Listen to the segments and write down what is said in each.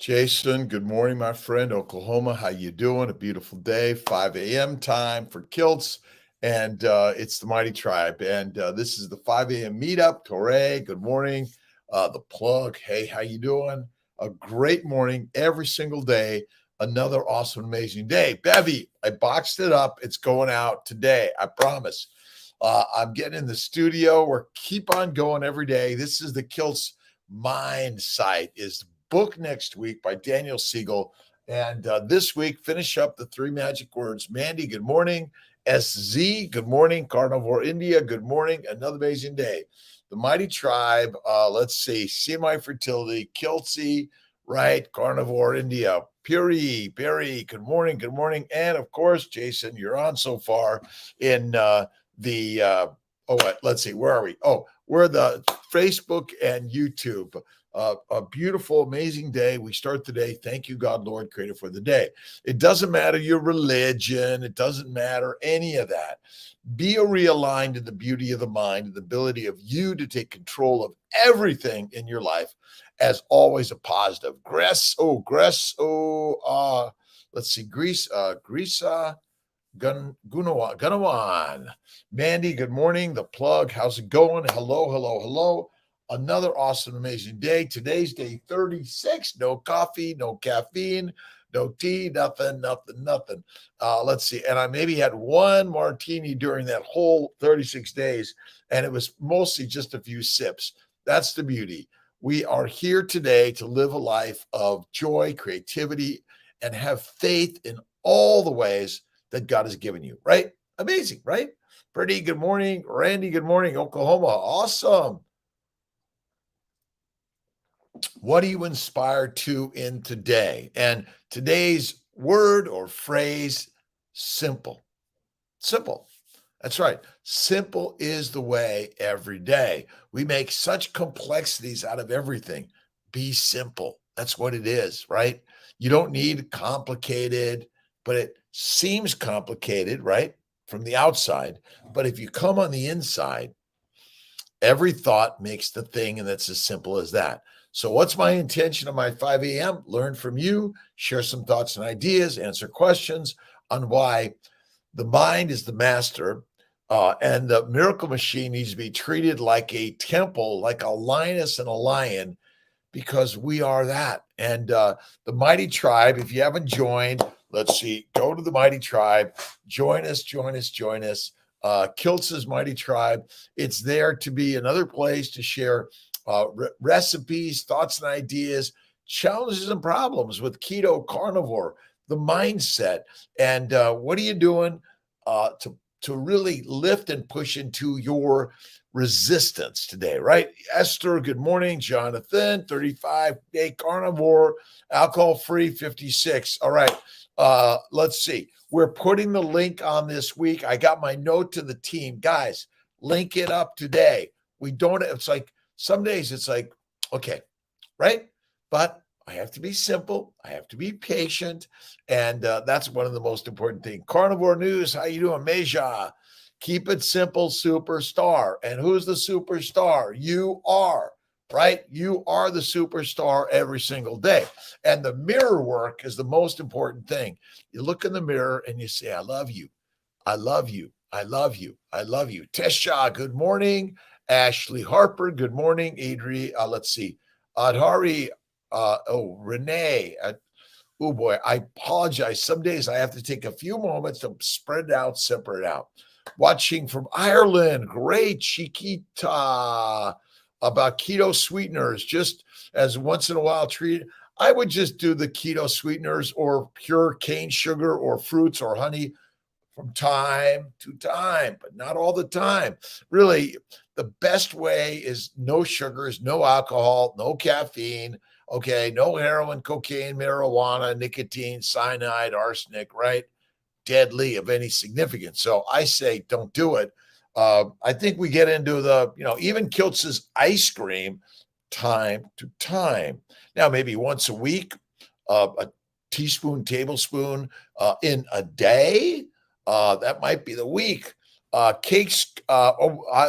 Jason, good morning, my friend. Oklahoma, how you doing? A beautiful day, 5 a.m. time for Kiltz, and it's the Mighty Tribe. And this is the 5 a.m. meetup. Torre, good morning. The plug, hey, how you doing? A great morning every single day. Another awesome, amazing day. Bevy, I boxed it up. It's going out today. I promise. I'm getting in the studio. We're keep on going every day. This is the Kiltz Mind site. Is book next week by Daniel Siegel. And this week, finish up the three magic words. Mandy, good morning. SZ, good morning. Carnivore India, good morning. Another amazing day. The Mighty Tribe, let's see. CNY Fertility, Kiltz, right? Carnivore India. Puri, Barry, good morning. Good morning. And of course, Jason, you're on so far in let's see. Where are we? Oh, we're the Facebook and YouTube. A beautiful, amazing day. We start the day. Thank you, God, Lord, Creator, for the day. It doesn't matter your religion. It doesn't matter any of that. Be realigned in the beauty of the mind and the ability of you to take control of everything in your life as always a positive. Let's see. Grisa Gunawan. Mandy, good morning. The plug, how's it going? Hello. Another awesome, amazing day. Today's day 36. No coffee, no caffeine, no tea, nothing. Let's see. And I maybe had one martini during that whole 36 days, and it was mostly just a few sips. That's the beauty. We are here today to live a life of joy, creativity, and have faith in all the ways that God has given you, right? Amazing, right? Pretty good morning. Randy, good morning. Oklahoma, awesome. What are you inspired to in today? And today's word or phrase, simple. Simple. That's right. Simple is the way every day. We make such complexities out of everything. Be simple. That's what it is, right? You don't need complicated, but it seems complicated, right? From the outside. But if you come on the inside, every thought makes the thing, and that's as simple as that. So what's my intention of my 5 a.m.? Learn from you, share some thoughts and ideas, answer questions on why the mind is the master, and the miracle machine needs to be treated like a temple, like a lioness and a lion, because we are that. And the Mighty Tribe, if you haven't joined, let's see, go to the Mighty Tribe, join us. Kiltz's Mighty Tribe. It's there to be another place to share recipes, thoughts and ideas, challenges and problems with keto, carnivore, the mindset, and what are you doing to really lift and push into your resistance today, right? Esther, good morning. Jonathan, 35-day carnivore, alcohol-free, 56. All right, let's see. We're putting the link on this week. I got my note to the team. Guys, link it up today. It's like, some days it's like, okay, right? But I have to be simple. I have to be patient. And that's one of the most important things. Carnivore News, how you doing? Meja, keep it simple, superstar. And who's the superstar? You are, right? You are the superstar every single day. And the mirror work is the most important thing. You look in the mirror and you say, I love you. I love you. I love you. I love you. Tesha, good morning. Ashley Harper, good morning. Adri, let's see. Adhari, Renee. Oh boy, I apologize. Some days I have to take a few moments to spread it out, separate out. Watching from Ireland, great. Chiquita, about keto sweeteners, just as once in a while treat. I would just do the keto sweeteners or pure cane sugar or fruits or honey from time to time, but not all the time. Really, the best way is no sugars, no alcohol, no caffeine, okay, no heroin, cocaine, marijuana, nicotine, cyanide, arsenic, right? Deadly of any significance. So I say don't do it. I think we get into the, even Kiltz's ice cream time to time. Now, maybe once a week, a teaspoon, tablespoon in a day. That might be the week. Cakes.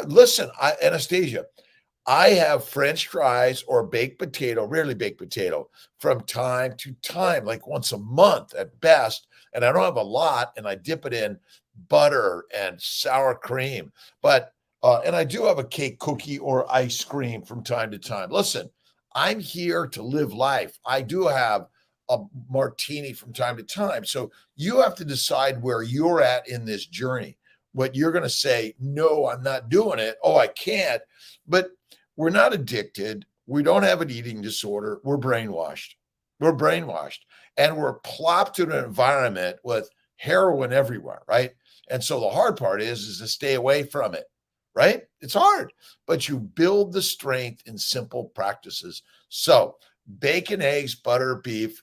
Listen, Anastasia, I have French fries or baked potato, rarely baked potato, from time to time, like once a month at best. And I don't have a lot, and I dip it in butter and sour cream. But and I do have a cake, cookie, or ice cream from time to time. Listen, I'm here to live life. I do have a martini from time to time. So you have to decide where you're at in this journey. What you're going to say, no, I'm not doing it. Oh, I can't. But we're not addicted. We don't have an eating disorder. We're brainwashed. We're brainwashed. And we're plopped in an environment with heroin everywhere, right? And so the hard part is to stay away from it, right? It's hard, but you build the strength in simple practices. So bacon, eggs, butter, beef,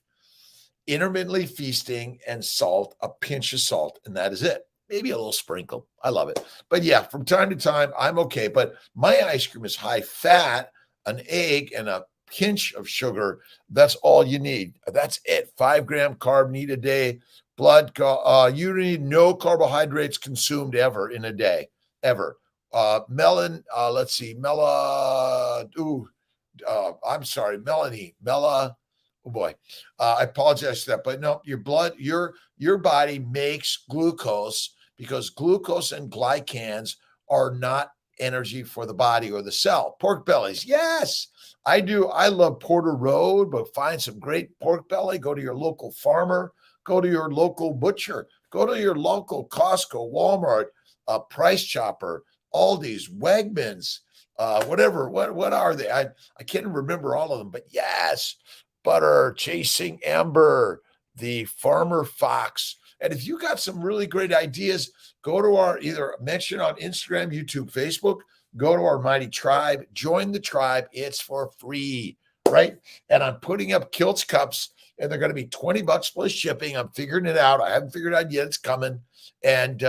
intermittently feasting, and salt, a pinch of salt, and that is it. Maybe a little sprinkle. I love it. But yeah, from time to time, I'm okay. But my ice cream is high fat, an egg, and a pinch of sugar. That's all you need. That's it. 5-gram carb need a day. You need no carbohydrates consumed ever in a day, ever. Melon, let's see, I'm sorry, oh boy, I apologize for that, but no, your body makes glucose because glucose and glycans are not energy for the body or the cell. Pork bellies, yes, I do. I love Porter Road, but find some great pork belly. Go to your local farmer, go to your local butcher, go to your local Costco, Walmart, Price Chopper, Aldi's, Wegmans, whatever. What are they? I can't remember all of them, but yes, butter, chasing amber, the farmer fox. And if you got some really great ideas, go to our either mention on Instagram, YouTube, Facebook, go to our mighty tribe, join the tribe. It's for free, right? And I'm putting up Kiltz cups, and they're going to be $20 plus shipping. I'm figuring it out. I haven't figured it out yet. It's coming. And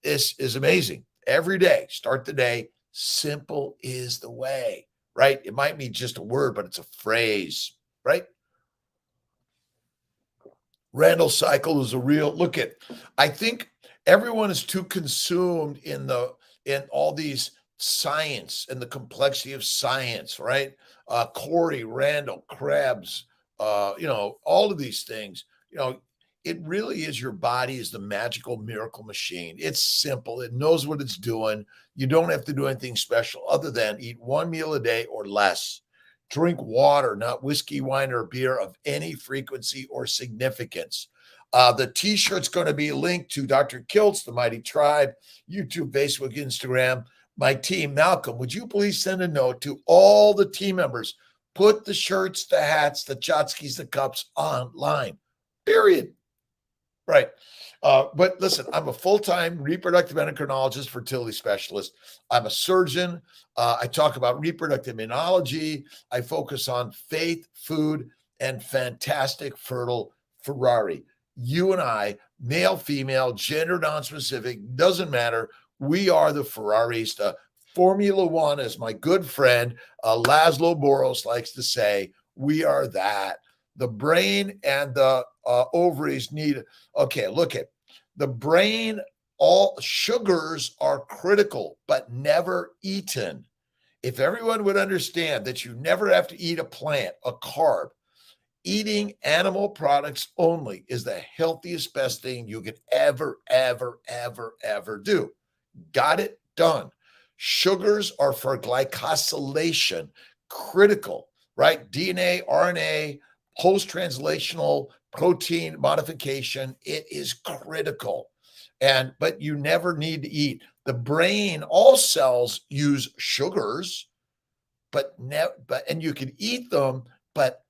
this is amazing. Every day, start the day. Simple is the way, right? It might be just a word, but it's a phrase, right? Randall cycle is a real look at. I think everyone is too consumed in all these science and the complexity of science, right? Corey, Randall, Krebs, all of these things. It really is your body is the magical miracle machine. It's simple. It knows what it's doing. You don't have to do anything special other than eat one meal a day or less. Drink water, not whiskey, wine, or beer of any frequency or significance. The t-shirt's going to be linked to Dr. Kiltz, the Mighty Tribe, YouTube, Facebook, Instagram. My team, Malcolm, would you please send a note to all the team members? Put the shirts, the hats, the tchotchkes, the cups online, period. Right. But listen, I'm a full-time reproductive endocrinologist, fertility specialist. I'm a surgeon. I talk about reproductive immunology. I focus on faith, food, and fantastic fertile Ferrari. You and I, male, female, gender non-specific, doesn't matter. We are the Ferraris. The Formula One, as my good friend Laszlo Boros likes to say, we are that. The brain and the ovaries need, okay, look at the brain. All sugars are critical, but never eaten. If everyone would understand that you never have to eat a plant, a carb, eating animal products only is the healthiest, best thing you could ever do. Got it? Done. Sugars are for glycosylation, critical, right? DNA, RNA, post-translational protein modification, it is critical. But you never need to eat. The brain, all cells use sugars, and you can eat them, but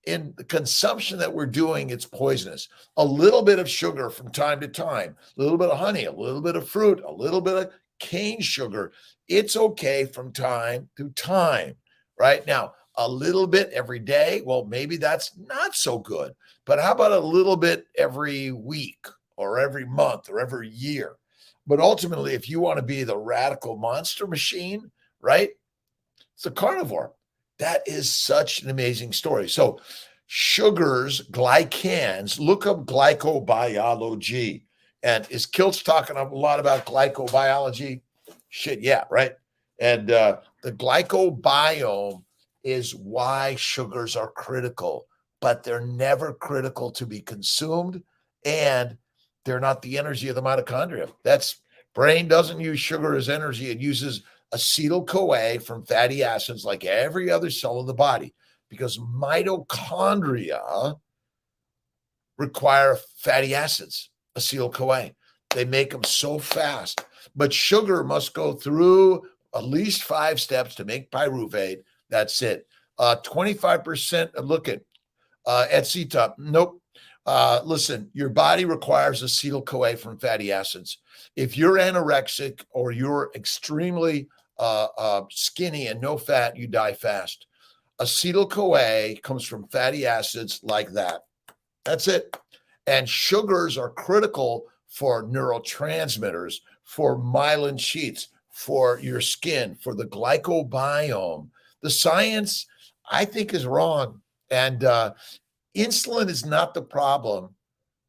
in the consumption that we're doing, it's poisonous. A little bit of sugar from time to time, a little bit of honey, a little bit of fruit, a little bit of cane sugar. It's okay from time to time, right? Now, a little bit every day, well, maybe that's not so good. But how about a little bit every week or every month or every year? But ultimately, if you want to be the radical monster machine, right? It's a carnivore. That is such an amazing story. So sugars, glycans, look up glycobiology. And is Kiltz talking a lot about glycobiology? Shit, yeah, right? And The glycobiome is why sugars are critical, but they're never critical to be consumed, and they're not the energy of the mitochondria. Brain doesn't use sugar as energy. It uses acetyl-CoA from fatty acids like every other cell in the body, because mitochondria require fatty acids, acetyl-CoA. They make them so fast. But sugar must go through at least 5 steps to make pyruvate. That's it. 25%, look at CETA. Nope. Listen, your body requires acetyl-CoA from fatty acids. If you're anorexic or you're extremely skinny and no fat, you die fast. Acetyl-CoA comes from fatty acids like that. That's it. And sugars are critical for neurotransmitters, for myelin sheaths, for your skin, for the glycobiome. The science, I think, is wrong. And insulin is not the problem.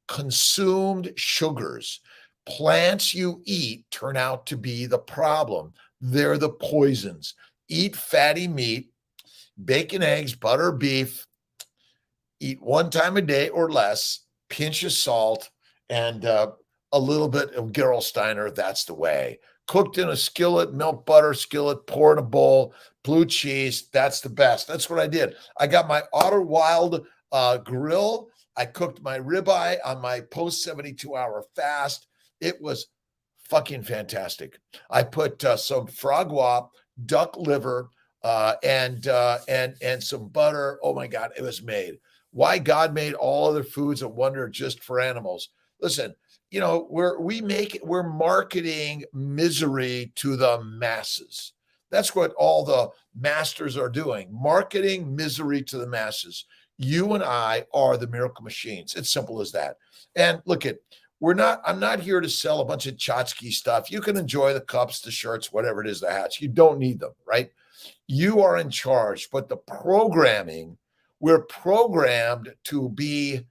Consumed sugars, plants you eat, turn out to be the problem. They're the poisons. Eat fatty meat, bacon, eggs, butter, beef. Eat 1 time a day or less, pinch of salt, and a little bit of Gerolsteiner. That's the way. Cooked in a skillet, milk butter skillet, pour in a bowl, blue cheese. That's the best. That's what I did. I got my Otter Wild grill. I cooked my ribeye on my post 72-hour fast. It was fucking fantastic. I put some frog wop, duck liver, and some butter. Oh my God, it was made. Why God made all other foods a wonder just for animals. Listen, you know, we're marketing misery to the masses. That's what all the masters are doing, marketing misery to the masses. You and I are the miracle machines. It's simple as that. And look I'm not here to sell a bunch of tchotchke stuff. You can enjoy the cups, the shirts, whatever it is, the hats. You don't need them, right? You are in charge, but the programming, we're programmed to be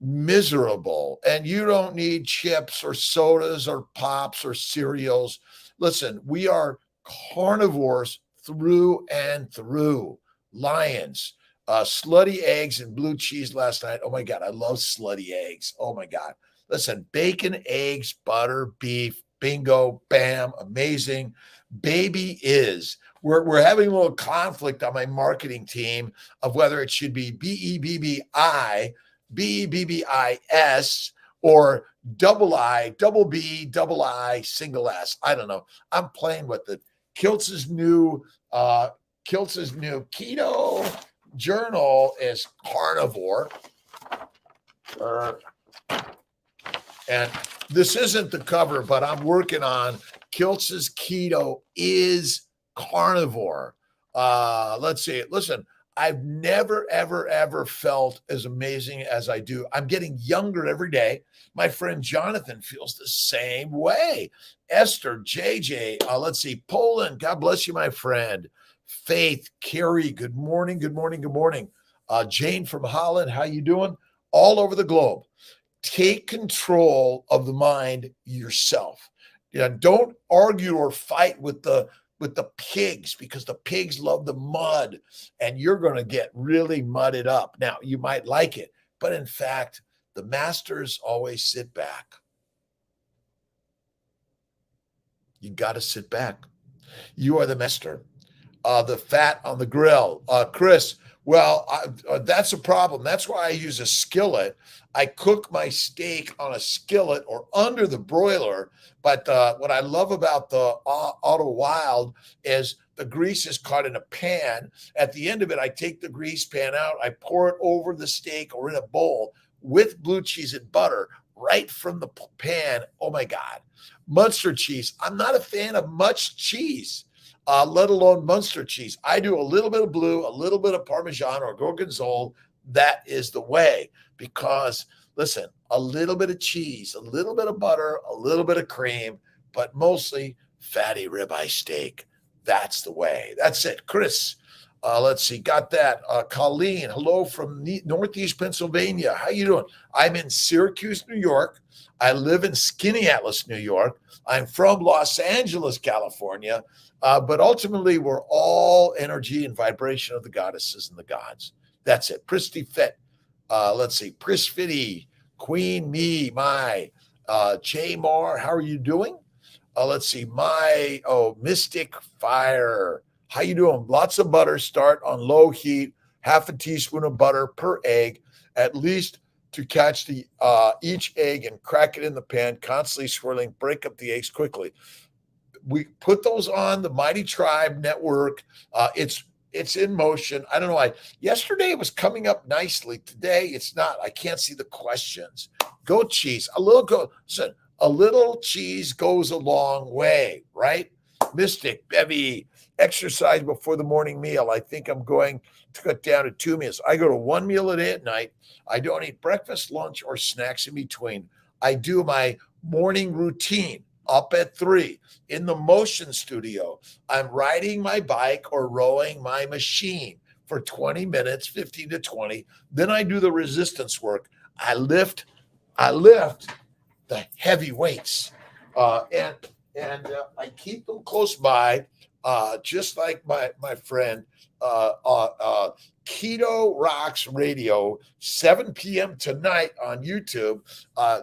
miserable, and you don't need chips or sodas or pops or cereals. Listen, we are carnivores through and through. Lions, slutty eggs and blue cheese last night. Oh my God, I love slutty eggs. Oh my God. Listen, bacon, eggs, butter, beef, bingo, bam, amazing. Baby is. We're having a little conflict on my marketing team of whether it should be BEBBI, BEBBIS, or double I, double B, double I, single S. I don't know. I'm playing with it. Kiltz's new keto journal is carnivore. And this isn't the cover, but I'm working on Kiltz's keto is carnivore. Let's see. Listen, I've never, ever, ever felt as amazing as I do. I'm getting younger every day. My friend Jonathan feels the same way. Esther, JJ, let's see, Poland, God bless you, my friend. Faith, Carrie, good morning, good morning, good morning. Jane from Holland, how you doing? All over the globe. Take control of the mind yourself. Don't argue or fight with the pigs, because the pigs love the mud and you're going to get really mudded up. Now, you might like it, but in fact, the masters always sit back. You got to sit back. You are the master. The fat on the grill. Chris, well, that's a problem. That's why I use a skillet. I cook my steak on a skillet or under the broiler. But what I love about the Auto Wild is the grease is caught in a pan. At the end of it, I take the grease pan out. I pour it over the steak or in a bowl with blue cheese and butter right from the pan. Oh, my God. Munster cheese. I'm not a fan of much cheese. Let alone Munster cheese. I do a little bit of blue, a little bit of Parmesan or Gorgonzola. That is the way, because listen, a little bit of cheese, a little bit of butter, a little bit of cream, but mostly fatty ribeye steak. That's the way. That's it. Chris, Let's see, got that. Colleen, hello from Northeast Pennsylvania. How you doing? I'm in Syracuse, New York. I live in Skaneateles, New York. I'm from Los Angeles, California. But ultimately, we're all energy and vibration of the goddesses and the gods. That's it. Pristy Fit. Let's see. Pris Fitty, Queen Me, my Jay Moore. How are you doing? Let's see. Mystic Fire. How you doing? Lots of butter. Start on low heat. Half a teaspoon of butter per egg, at least to catch the each egg and crack it in the pan. Constantly swirling. Break up the eggs quickly. We put those on the Mighty Tribe Network. It's in motion. I don't know why. Yesterday it was coming up nicely. Today it's not. I can't see the questions. Goat cheese. A little cheese goes a long way, right? Mystic, Bevy, exercise before the morning meal. I think I'm going to cut down to 2 meals. I go to 1 meal a day at night. I don't eat breakfast, lunch, or snacks in between. I do my morning routine up at 3 in the motion studio. I'm riding my bike or rowing my machine for 20 minutes, 15 to 20. Then I do the resistance work. I lift the heavy weights, and I keep them close by, just like my friend Keto Rocks Radio, 7 p.m. tonight on YouTube.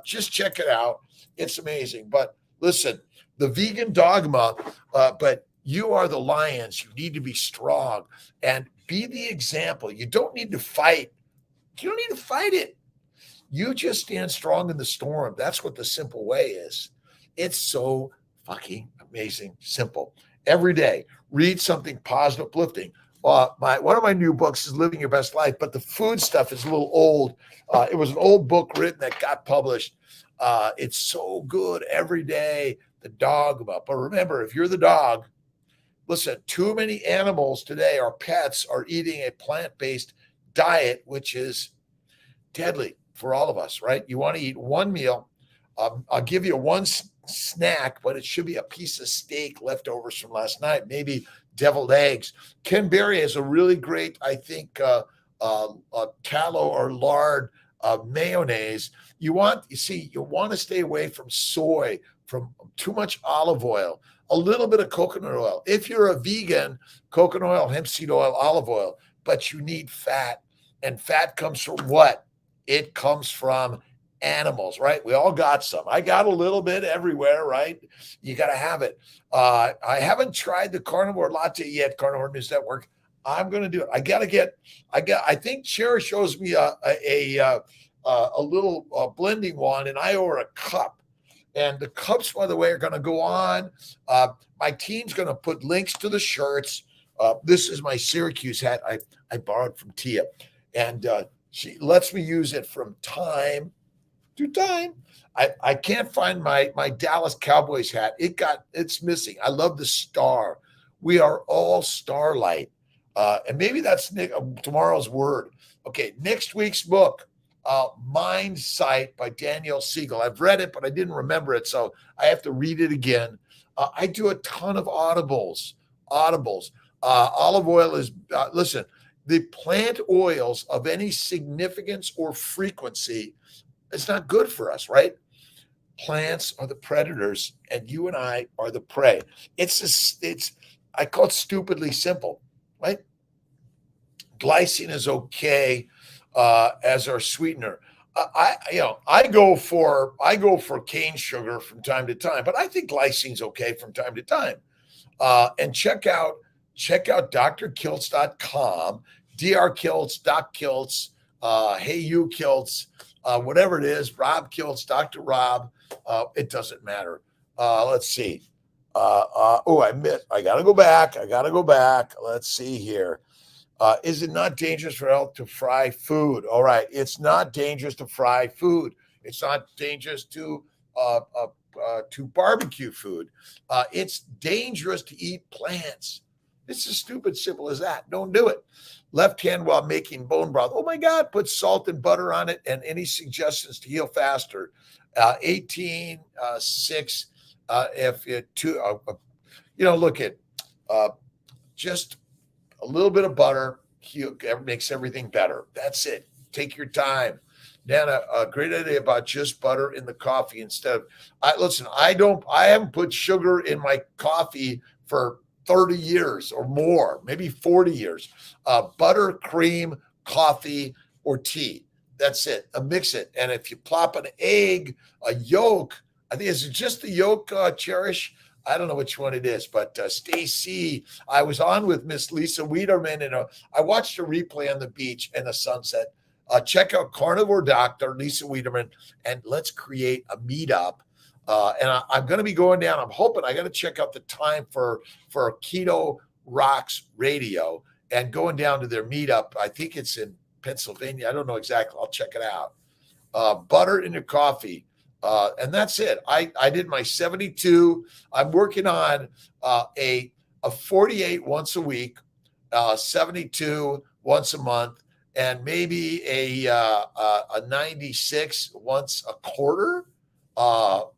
Just check it out. It's amazing. But listen, the vegan dogma, but you are the lions. You need to be strong and be the example. You don't need to fight. You don't need to fight it. You just stand strong in the storm. That's what the simple way is. It's so fucking amazing simple. Every day, read something positive, uplifting. One of my new books is Living Your Best Life, but the food stuff is a little old. It was an old book written that got published. It's so good every day, the dogma. But remember, if you're the dog, listen, too many animals today, our pets, are eating a plant-based diet, which is deadly for all of us, right? You want to eat one meal. I'll give you one snack, but it should be a piece of steak, leftovers from last night, maybe deviled eggs. Ken Berry has a really great, I think, tallow or lard mayonnaise. You want to stay away from soy, from too much olive oil, a little bit of coconut oil. If you're a vegan, coconut oil, hemp seed oil, olive oil, but you need fat. And fat comes from what? It comes from animals, right? We all got some. I got a little bit everywhere, right? You got to have it. I haven't tried the carnivore latte yet, Carnivore News Network. I'm going to do it. I think Cherish owes me a little blending one, and I owe her a cup. And the cups, by the way, are going to go on. My team's going to put links to the shirts. This is my Syracuse hat I borrowed from Tia. And she lets me use it from time to time. I can't find my Dallas Cowboys hat. It's missing. I love the star. We are all starlight. And maybe that's tomorrow's word. Okay, next week's book, Mind Sight by Danielle Siegel. I've read it, but I didn't remember it, so I have to read it again. I do a ton of audibles. Olive oil is, listen, the plant oils of any significance or frequency, it's not good for us, right? Plants are the predators and you and I are the prey. I call it stupidly simple, right? Glycine is okay as our sweetener. I go for cane sugar from time to time, but I think glycine's okay from time to time. And check out drkiltz.com, drkiltz, Doc Kiltz, Hey You Kiltz, whatever it is, Rob Kiltz, Dr. Rob, it doesn't matter. Let's see. I got to go back. Let's see here. Is it not dangerous for health to fry food? All right. It's not dangerous to fry food. It's not dangerous to barbecue food. It's dangerous to eat plants. It's as stupid, simple as that. Don't do it. Left hand while making bone broth. Oh my God, put salt and butter on it. And any suggestions to heal faster? 18/6. If it look at just a little bit of butter makes everything better. That's it. Take your time. Nana, a great idea about just butter in the coffee instead of, I haven't put sugar in my coffee for 30 years or more, maybe 40 years. Butter, cream, coffee, or tea. That's it. Mix it. And if you plop an egg, a yolk, I think it's just the yolk, Cherish. I don't know which one it is, but Stacy, I was on with Miss Lisa Wiederman, and I watched a replay on the beach and the sunset. Check out Carnivore Doctor, Lisa Wiederman, and let's create a meetup. And I'm going to be going down. I'm hoping I got to check out the time for Keto Rocks Radio and going down to their meetup. I think it's in Pennsylvania. I don't know exactly. I'll check it out. Butter in your coffee. And that's it. I did my 72. I'm working on a 48 once a week, 72 once a month, and maybe a 96 once a quarter.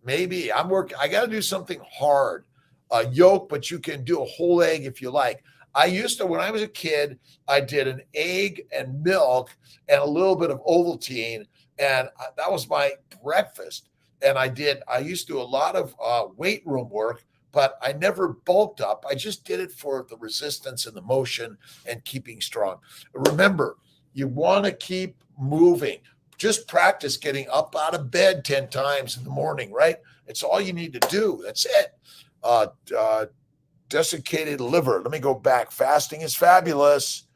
Maybe I got to do something hard. Yolk, but you can do a whole egg if you like. I used to, when I was a kid, I did an egg and milk and a little bit of Ovaltine, and that was my breakfast. And I used to do a lot of weight room work, but I never bulked up. I just did it for the resistance and the motion and keeping strong. Remember, you want to keep moving. Just practice getting up out of bed 10 times in the morning, right? It's all you need to do. That's it. Desiccated liver. Let me go back. Fasting is fabulous.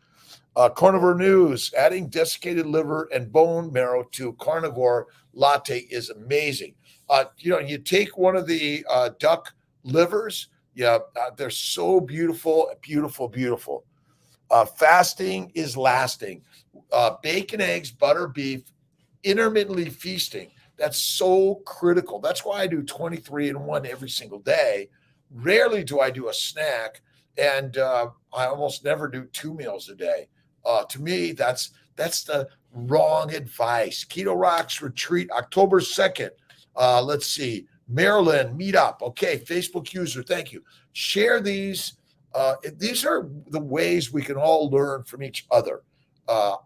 Carnivore News, adding desiccated liver and bone marrow to carnivore latte is amazing. You take one of the duck livers. Yeah, they're so beautiful, beautiful, beautiful. Fasting is lasting. Bacon, eggs, butter, beef, intermittently feasting. That's so critical. That's why I do 23 and 1 every single day. Rarely do I do a snack, and I almost never do 2 meals a day. To me, that's the wrong advice. Keto Rocks retreat October 2nd. Let's see. Maryland meetup. Okay, Facebook user, thank you. Share these. These are the ways we can all learn from each other.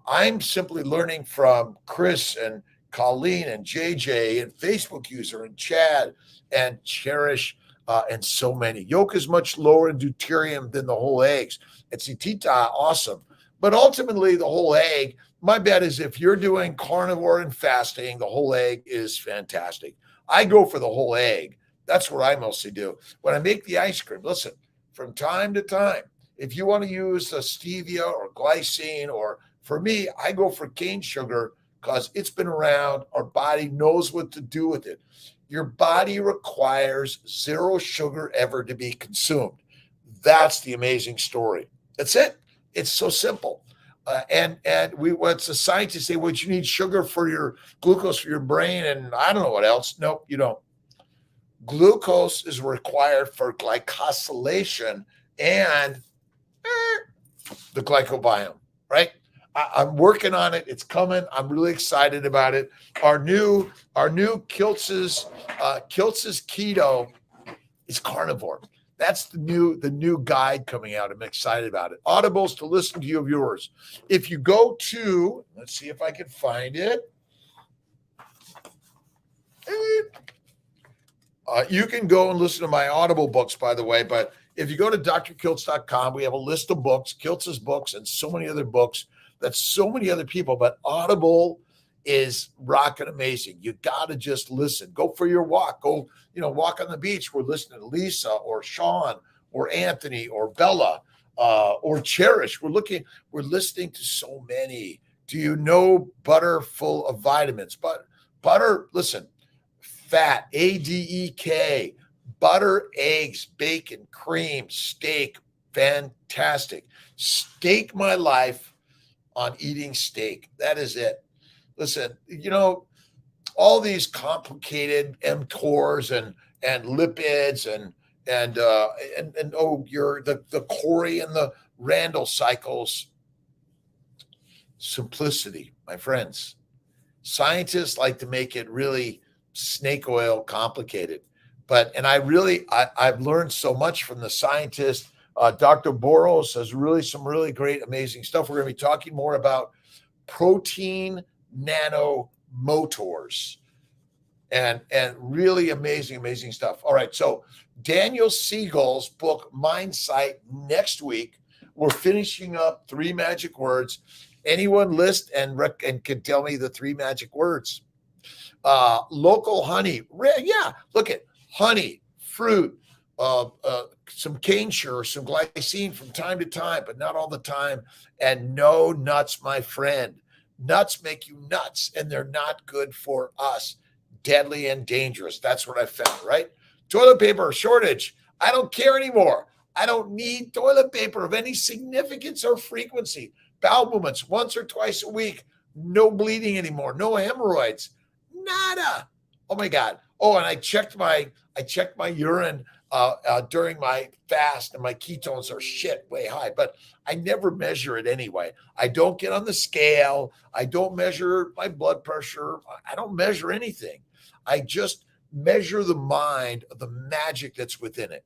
I'm simply learning from Chris and Colleen and JJ and Facebook user and Chad and Cherish and so many. Yolk is much lower in deuterium than the whole eggs. It's Tita, awesome. But ultimately, the whole egg, my bet is if you're doing carnivore and fasting, the whole egg is fantastic. I go for the whole egg. That's what I mostly do. When I make the ice cream, listen, from time to time, if you want to use a stevia or glycine, or for me, I go for cane sugar because it's been around. Our body knows what to do with it. Your body requires 0 sugar ever to be consumed. That's the amazing story. That's it. It's so simple. What's the scientists say? Well, you need sugar for your glucose for your brain, and I don't know what else. Nope, you don't. Glucose is required for glycosylation and the glycobiome, right? I'm working on it. It's coming. I'm really excited about it. Our new Kiltz's keto is carnivore. That's the new guide coming out. I'm excited about it. Audibles to listen to you of yours. If you go to, let's see if I can find it. You can go and listen to my Audible books, by the way. But if you go to drkiltz.com, we have a list of books, Kiltz's books, and so many other books. That's so many other people. But Audible is rocking amazing. You got to just listen. Go for your walk. Go, walk on the beach. We're listening to Lisa or Sean or Anthony or Bella or Cherish. We're listening to so many. Do you know butter full of vitamins? But butter, listen, fat, ADEK, butter, eggs, bacon, cream, steak, fantastic. Stake my life on eating steak. That is it. Listen, all these complicated mTORs and lipids and the Corey and the Randall cycles. Simplicity, my friends. Scientists like to make it really snake oil complicated. I've learned so much from the scientists Dr. Boros has some really great, amazing stuff. We're going to be talking more about protein nanomotors and really amazing stuff. All right, so Daniel Siegel's book Mindsight next week. We're finishing up 3 magic words. Anyone list and can tell me the 3 magic words? Local honey. Yeah, look at honey, fruit, some cane sugar, some glycine from time to time, but not all the time. And no nuts, my friend. Nuts make you nuts, and they're not good for us. Deadly and dangerous. That's what I found, right? Toilet paper shortage. I don't care anymore. I don't need toilet paper of any significance or frequency. Bowel movements once or twice a week. No bleeding anymore. No hemorrhoids. Nada. Oh my God. Oh, and I checked my urine during my fast, and my ketones are way high, but I never measure it anyway. I don't get on the scale. I don't measure my blood pressure. I don't measure anything. I just measure the mind of the magic that's within it.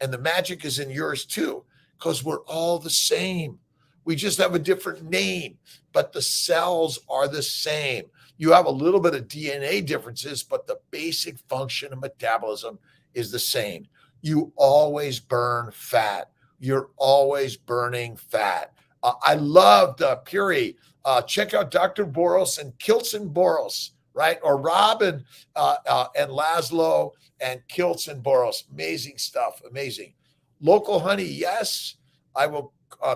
And the magic is in yours too, because we're all the same. We just have a different name, but the cells are the same. You have a little bit of DNA differences, but the basic function of metabolism is the same. You always burn fat. You're always burning fat. I loved Puri. Check out Dr. Boros and Kiltz and Boros, right? Or Rob and Laszlo and Kiltz and Boros. Amazing stuff. Amazing. Local honey. Yes, I will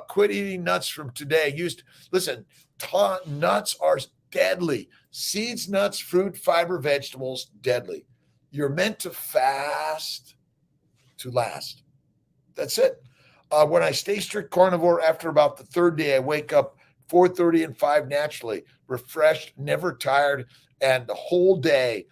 quit eating nuts from today. Listen, nuts are deadly. Seeds, nuts, fruit, fiber, vegetables, deadly. You're meant to fast to last. That's it. When I stay strict carnivore, after about the 3rd day, I wake up 4:30 and 5 naturally, refreshed, never tired, and the whole day.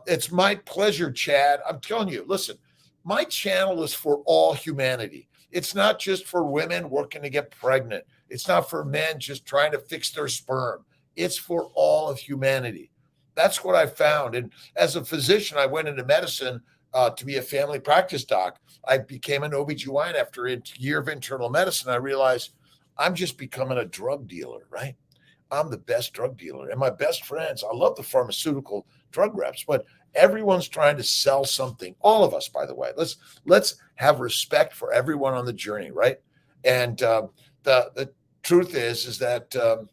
It's my pleasure, Chad. I'm telling you, listen, my channel is for all humanity. It's not just for women working to get pregnant. It's not for men just trying to fix their sperm. It's for all of humanity. That's what I found. And as a physician, I went into medicine to be a family practice doc. I became an OBGYN after a year of internal medicine. I realized I'm just becoming a drug dealer, right? I'm the best drug dealer. And my best friends, I love the pharmaceutical drug reps, but everyone's trying to sell something. All of us, by the way. Let's have respect for everyone on the journey, right? And the truth is that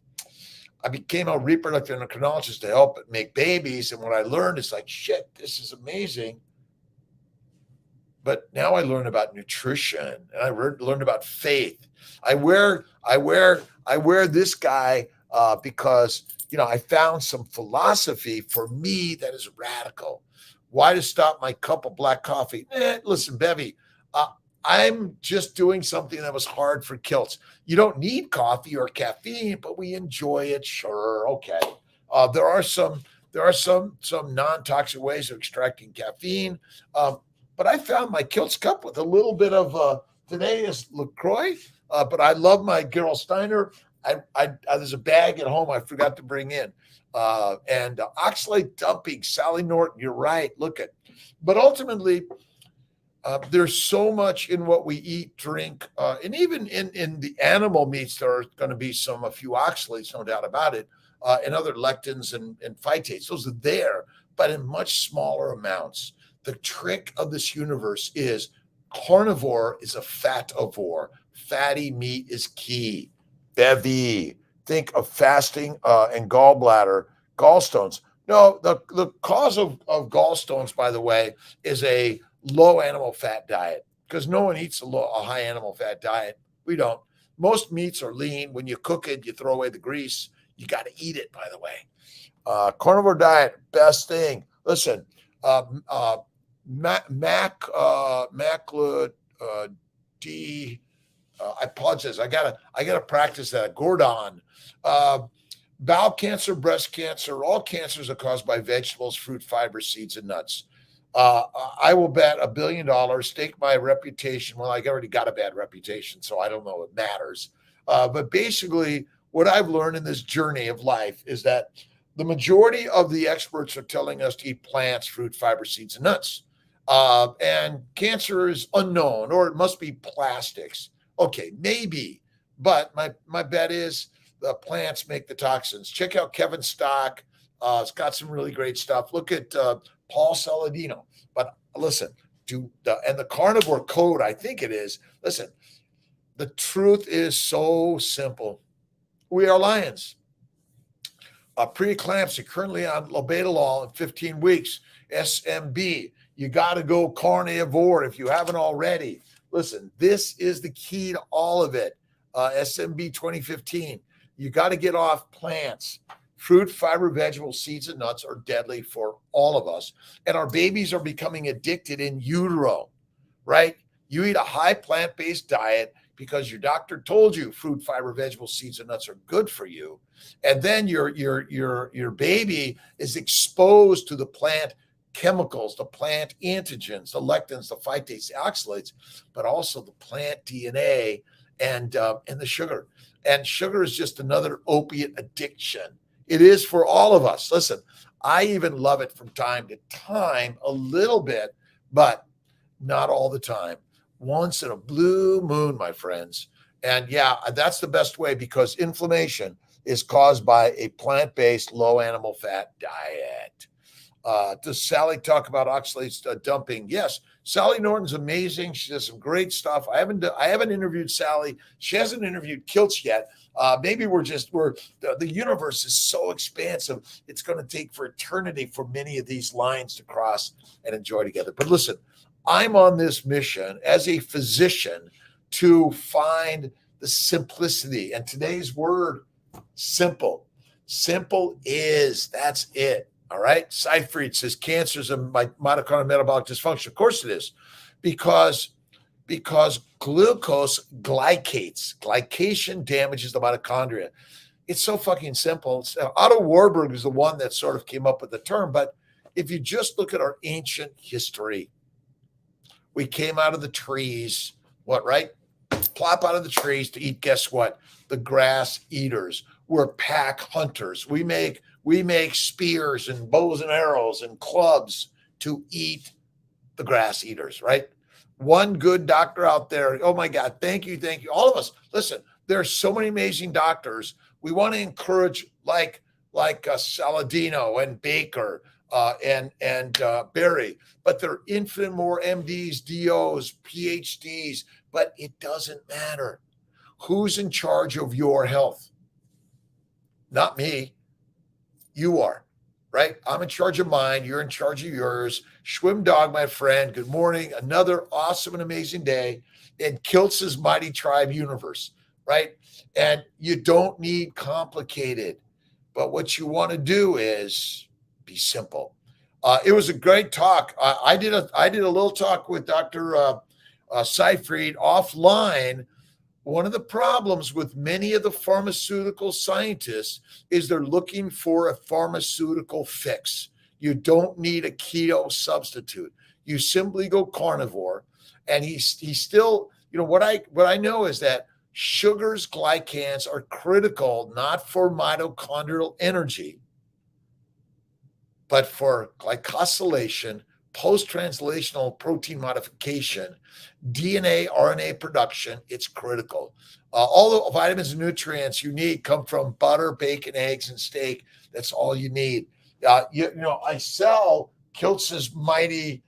I became a reproductive endocrinologist to help make babies. And what I learned is like, shit, this is amazing. But now I learn about nutrition, and I learned about faith. I wear this guy because I found some philosophy for me that is radical. Why to stop my cup of black coffee? Listen, Bevy, I'm just doing something that was hard for Kiltz. You don't need coffee or caffeine, but we enjoy it. Sure, okay. There are some non-toxic ways of extracting caffeine. But I found my Kiltz cup with a little bit of today is LaCroix, but I love my Gerolsteiner. There's a bag at home I forgot to bring in. And oxalate dumping, Sally Norton, you're right. But ultimately, there's so much in what we eat, drink, and even in the animal meats, there are going to be a few oxalates, no doubt about it, and other lectins and phytates. Those are there, but in much smaller amounts. The trick of this universe is carnivore is a fatovore. Fatty meat is key. Bevy. Think of fasting and gallstones. No, the cause of gallstones, by the way, is a low animal fat diet, because no one eats a high animal fat diet. We don't. Most meats are lean. When you cook it, you throw away the grease. You got to eat it, by the way. Carnivore diet, best thing. Listen, Maclud D. I apologize. I gotta practice that. Gordon. Bowel cancer, breast cancer, all cancers are caused by vegetables, fruit, fiber, seeds, and nuts. I will bet $1 billion, stake my reputation. Well, I already got a bad reputation, so I don't know if it matters. But basically, what I've learned in this journey of life is that the majority of the experts are telling us to eat plants, fruit, fiber, seeds, and nuts. And cancer is unknown, or it must be plastics. Okay, maybe, but my bet is the plants make the toxins. Check out Kevin Stock. It's got some really great stuff. Look at Paul Saladino. But listen, and the carnivore code, I think it is. Listen, the truth is so simple. We are lions. Preeclampsia, currently on labetalol in 15 weeks. SMB, you got to go carnivore if you haven't already. Listen, this is the key to all of it. SMB 2015, you got to get off plants. Fruit, fiber, vegetable, seeds, and nuts are deadly for all of us. And our babies are becoming addicted in utero, right? You eat a high plant-based diet because your doctor told you fruit, fiber, vegetable, seeds, and nuts are good for you. And then your baby is exposed to the plant chemicals, the plant antigens, the lectins, the phytates, the oxalates, but also the plant DNA and the sugar. And sugar is just another opiate addiction. It is for all of us. Listen, I even love it from time to time, a little bit, but not all the time. Once in a blue moon, my friends. And yeah, that's the best way, because inflammation is caused by a plant-based, low animal fat diet. Does Sally talk about oxalates dumping? Yes. Sally Norton's amazing. She does some great stuff. I haven't interviewed Sally. She hasn't interviewed Kiltz yet. Maybe the universe is so expansive. It's going to take for eternity for many of these lines to cross and enjoy together. But listen, I'm on this mission as a physician to find the simplicity. And today's word, simple. Simple is, that's it. All right. Seifried says cancer is a mitochondrial metabolic dysfunction. Of course it is, because glucose glycates. Glycation damages the mitochondria. It's so fucking simple. Otto Warburg is the one that sort of came up with the term. But if you just look at our ancient history, we came out of the trees, right? Plop out of the trees to eat, guess what? The grass eaters. We're pack hunters. We make spears and bows and arrows and clubs to eat the grass eaters, right? One good doctor out there. Oh my God. Thank you. All of us. Listen, there are so many amazing doctors. We want to encourage like Saladino and Baker and Berry, but there are infinite more MDs, DOs, PhDs, but it doesn't matter. Who's in charge of your health? Not me. You are, right? I'm in charge of mine. You're in charge of yours. Schwim Dog, my friend, good morning. Another awesome and amazing day in Kiltz's Mighty Tribe universe, right? And you don't need complicated, but what you want to do is be simple. It was a great talk. I did a little talk with Dr. Seifried offline. One of the problems with many of the pharmaceutical scientists is they're looking for a pharmaceutical fix. You don't need a keto substitute. You simply go carnivore. And he's still, what I know is that sugars, glycans are critical, not for mitochondrial energy, but for glycosylation, post-translational protein modification, DNA, RNA production. It's critical. All the vitamins and nutrients you need come from butter, bacon, eggs, and steak. That's all you need. I sell Kiltz's Mighty,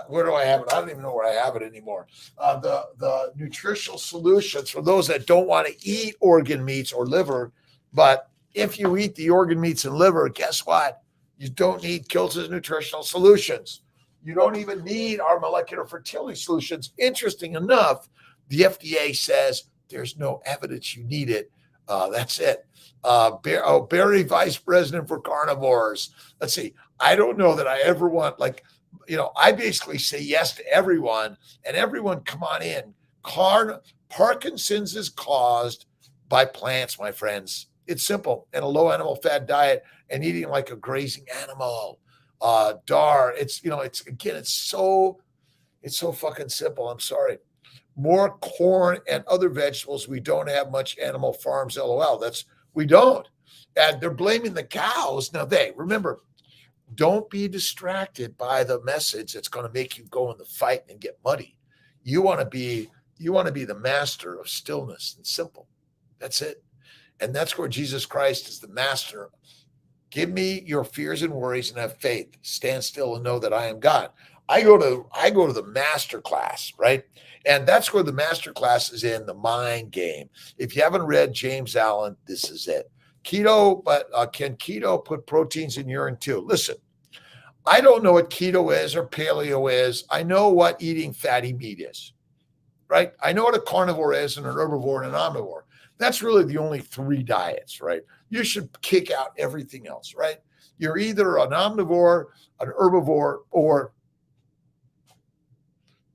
where do I have it? I don't even know where I have it anymore. The nutritional solutions for those that don't want to eat organ meats or liver. But if you eat the organ meats and liver, guess what? You don't need Kiltz's nutritional solutions. You don't even need our molecular fertility solutions. Interesting enough, the FDA says there's no evidence you need it. That's it. Barry, Vice President for Carnivores. Let's see. I don't know that I ever want, I basically say yes to everyone, and everyone come on in. Parkinson's is caused by plants, my friends. It's simple. And a low animal fat diet and eating like a grazing animal. It's so fucking simple. I'm sorry. More corn and other vegetables. We don't have much animal farms, LOL. We don't. And they're blaming the cows. Now remember, Don't be distracted by the message that's going to make you go in the fight and get muddy. You want to be the master of stillness and simple. That's it. And that's where Jesus Christ is the master. Give me your fears and worries and have faith. Stand still and know that I am God. I go to the master class, right? And that's where the master class is in the mind game. If you haven't read James Allen, this is it. Keto, but can keto put proteins in urine too? Listen, I don't know what keto is or paleo is. I know what eating fatty meat is, right? I know what a carnivore is and an herbivore and an omnivore. That's really the only three diets, right? You should kick out everything else, right? You're either an omnivore, an herbivore, or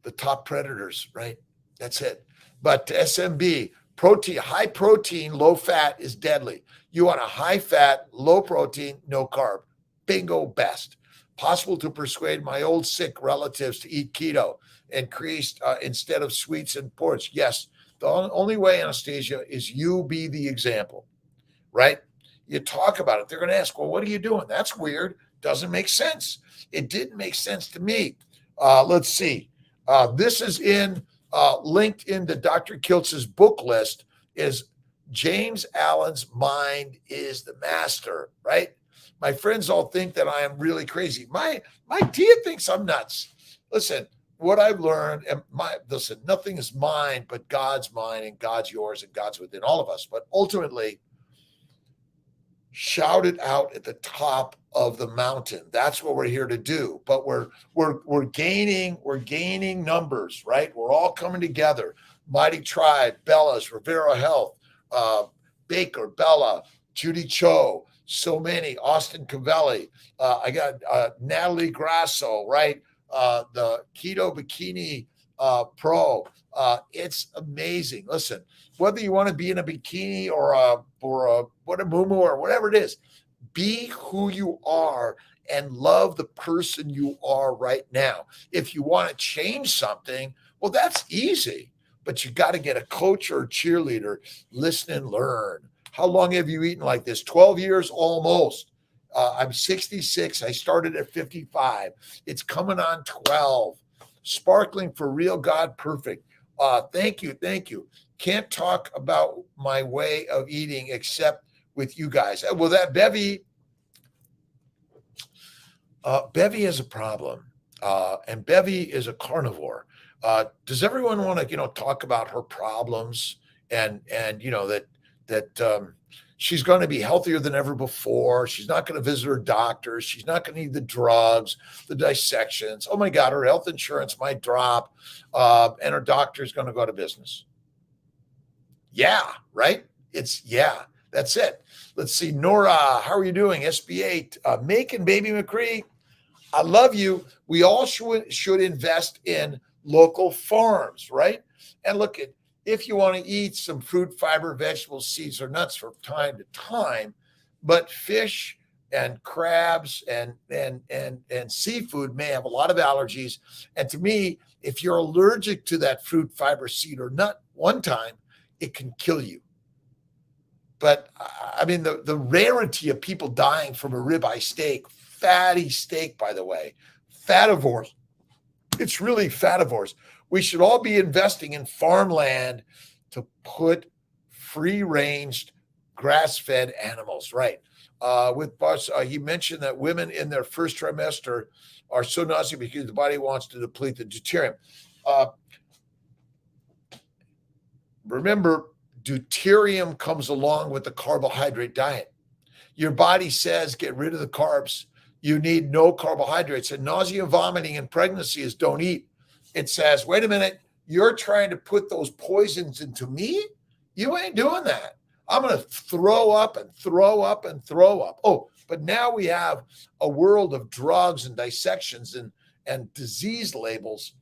the top predators, right? That's it. But SMB, protein, high protein, low fat is deadly. You want a high fat, low protein, no carb. Bingo, best. Possible to persuade my old sick relatives to eat keto, increased instead of sweets and ports. Yes, the only way, Anastasia, is you be the example, right? You talk about it. They're going to ask, well, what are you doing? That's weird. Doesn't make sense. It didn't make sense to me. Let's see. This is linked into Dr. Kiltz's book list is James Allen's Mind is the Master, right? My friends all think that I am really crazy. My Tia thinks I'm nuts. Listen, what I've learned, and nothing is mine but God's mind, and God's yours, and God's within all of us. But ultimately, shout it out at the top of the mountain. That's what we're here to do. But we're gaining numbers, right? We're all coming together. Mighty Tribe, Bella's, Rivera Health, Baker, Bella, Judy Cho, so many, Austin Cavelli. I got Natalie Grasso, right? The Keto Bikini Pro. It's amazing. Listen, whether you want to be in a bikini or a muumuu or whatever it is, be who you are and love the person you are right now. If you want to change something, well, that's easy, but you got to get a coach or a cheerleader. Listen and learn. How long have you eaten like this? 12 years almost. I'm 66. I started at 55. It's coming on 12. Sparkling for real, God perfect. Thank you. Can't talk about my way of eating except with you guys. Well, that Bevy has a problem, and Bevy is a carnivore. Does everyone want to, talk about her problems and that she's going to be healthier than ever before. She's not going to visit her doctors. She's not going to need the drugs, the dissections. Oh my God, her health insurance might drop, and her doctor is going to go out of business. Yeah, right? That's it. Let's see. Nora, how are you doing? SB8, Macon, Baby McCree, I love you. We all should invest in local farms, right? And look at, if you want to eat some fruit, fiber, vegetables, seeds, or nuts from time to time, but fish and crabs and seafood may have a lot of allergies. And to me, if you're allergic to that fruit, fiber, seed, or nut one time, it can kill you. But I mean, the rarity of people dying from a ribeye steak, fatty steak, by the way, fativores, it's really fativores. We should all be investing in farmland to put free-ranged, grass-fed animals, right? With Bus, he mentioned that women in their first trimester are so nauseous because the body wants to deplete the deuterium. Remember, deuterium comes along with the carbohydrate diet. Your body says, get rid of the carbs. You need no carbohydrates. And nausea, vomiting, and pregnancy is don't eat. It says, wait a minute, you're trying to put those poisons into me? You ain't doing that. I'm going to throw up and throw up and throw up. Oh, but now we have a world of drugs and dissections and disease labels.